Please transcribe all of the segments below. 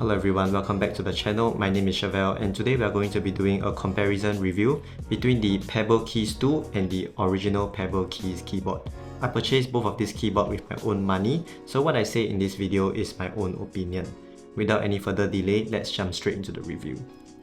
Hello everyone, welcome back to the channel. My name is Chevelle and today we are going to be doing a comparison review between the Pebble Keys 2 and the original Pebble Keys keyboard. I purchased both of these keyboards with my own money, so what I say in this video is my own opinion. Without any further delay, let's jump straight into the review.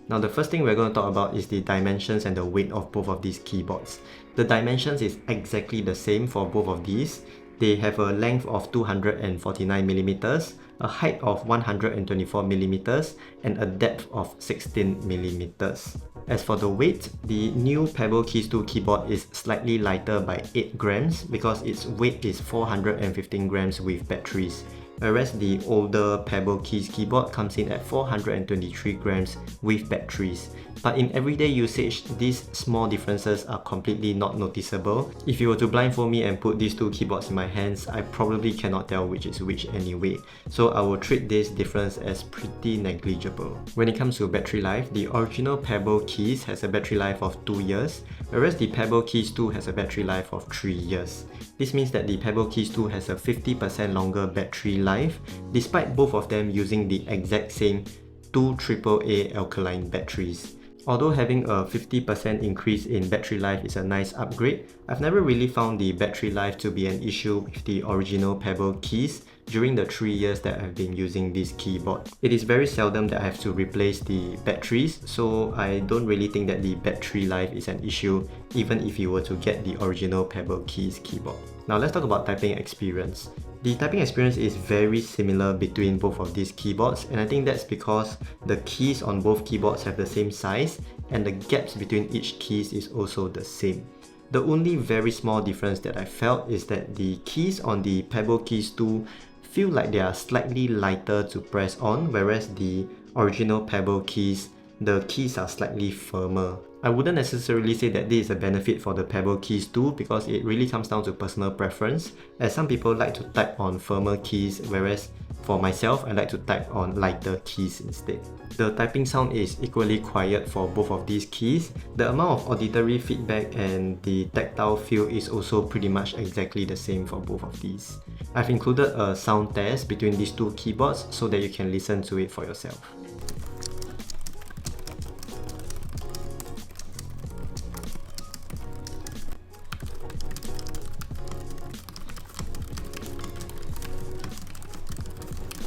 Now the first thing we're going to talk about is the dimensions and the weight of both of these keyboards. The dimensions is exactly the same for both of these. They have a length of 249mm, a height of 124mm, and a depth of 16mm. As for the weight, the new Pebble Keys 2 keyboard is slightly lighter by 8 grams because its weight is 415 grams with batteries, whereas the older Pebble Keys keyboard comes in at 423 grams with batteries. But in everyday usage, these small differences are completely not noticeable. If you were to blindfold me and put these two keyboards in my hands, I probably cannot tell which is which anyway. So I will treat this difference as pretty negligible. When it comes to battery life, the original Pebble Keys has a battery life of 2 years, whereas the Pebble Keys 2 has a battery life of 3 years. This means that the Pebble Keys 2 has a 50% longer battery life, despite both of them using the exact same 2 AAA alkaline batteries. Although having a 50% increase in battery life is a nice upgrade, I've never really found the battery life to be an issue with the original Pebble Keys during the 3 years that I've been using this keyboard. It is very seldom that I have to replace the batteries, so I don't really think that the battery life is an issue even if you were to get the original Pebble Keys keyboard. Now let's talk about typing experience. The typing experience is very similar between both of these keyboards, and I think that's because the keys on both keyboards have the same size and the gaps between each keys is also the same. The only very small difference that I felt is that the keys on the Pebble Keys 2 feel like they are slightly lighter to press on, whereas the original Pebble Keys, the keys are slightly firmer. I wouldn't necessarily say that this is a benefit for the Pebble Keys 2 because it really comes down to personal preference, as some people like to type on firmer keys, whereas for myself, I like to type on lighter keys instead. The typing sound is equally quiet for both of these keys. The amount of auditory feedback and the tactile feel is also pretty much exactly the same for both of these. I've included a sound test between these two keyboards so that you can listen to it for yourself.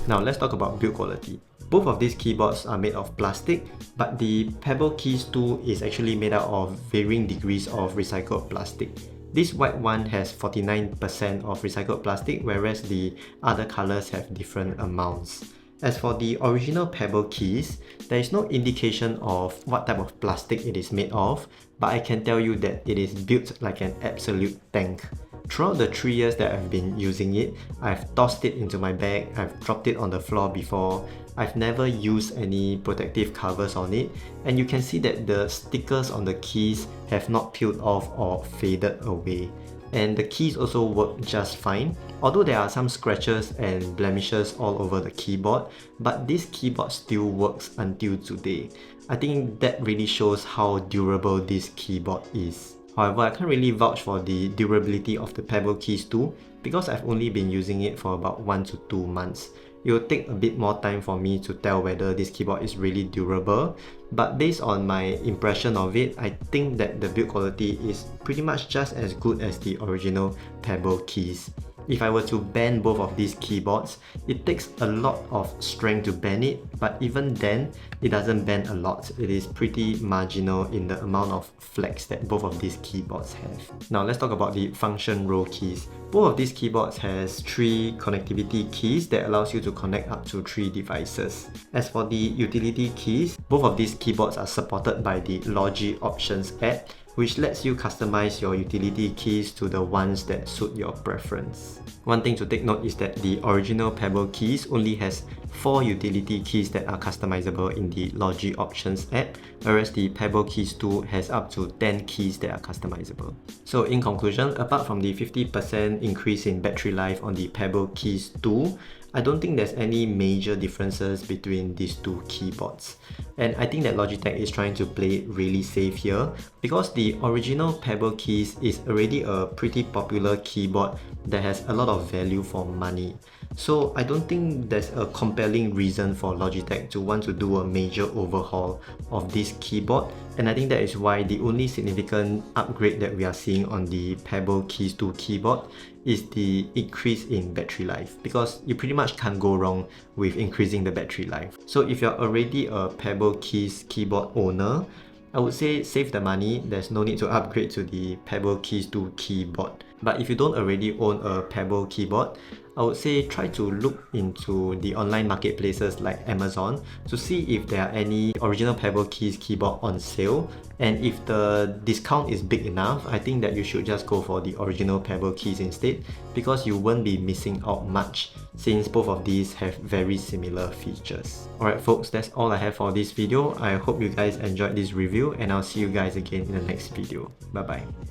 Now let's talk about build quality. Both of these keyboards are made of plastic, but the Pebble Keys 2 is actually made out of varying degrees of recycled plastic. This white one has 49% of recycled plastic, whereas the other colors have different amounts. As for the original Pebble Keys, there is no indication of what type of plastic it is made of, but I can tell you that it is built like an absolute tank. Throughout the 3 years that I've been using it, I've tossed it into my bag, I've dropped it on the floor before, I've never used any protective covers on it, and you can see that the stickers on the keys have not peeled off or faded away. And the keys also work just fine, although there are some scratches and blemishes all over the keyboard, but this keyboard still works until today. I think that really shows how durable this keyboard is. However, I can't really vouch for the durability of the Pebble Keys 2 because I've only been using it for about 1 to 2 months. It will take a bit more time for me to tell whether this keyboard is really durable, but based on my impression of it, I think that the build quality is pretty much just as good as the original Pebble Keys. If I were to bend both of these keyboards, it takes a lot of strength to bend it, but even then, it doesn't bend a lot. It is pretty marginal in the amount of flex that both of these keyboards have. Now let's talk about the function row keys. Both of these keyboards has 3 connectivity keys that allows you to connect up to 3 devices. As for the utility keys, both of these keyboards are supported by the Logi Options app, which lets you customize your utility keys to the ones that suit your preference. One thing to take note is that the original Pebble Keys only has 4 utility keys that are customizable in the Logi Options app, whereas the Pebble Keys 2 has up to 10 keys that are customizable. So in conclusion, apart from the 50% increase in battery life on the Pebble Keys 2, I don't think there's any major differences between these two keyboards. And I think that Logitech is trying to play it really safe here because the original Pebble Keys is already a pretty popular keyboard that has a lot lot of value for money. So I don't think there's a compelling reason for Logitech to want to do a major overhaul of this keyboard, and I think that is why the only significant upgrade that we are seeing on the Pebble Keys 2 keyboard is the increase in battery life, because you pretty much can't go wrong with increasing the battery life. So if you're already a Pebble Keys keyboard owner, I would say save the money. There's no need to upgrade to the Pebble Keys 2 keyboard. But if you don't already own a Pebble keyboard, I would say try to look into the online marketplaces like Amazon to see if there are any original Pebble Keys keyboard on sale. And if the discount is big enough, I think that you should just go for the original Pebble Keys instead, because you won't be missing out much since both of these have very similar features. Alright folks, that's all I have for this video. I hope you guys enjoyed this review, and I'll see you guys again in the next video. Bye bye.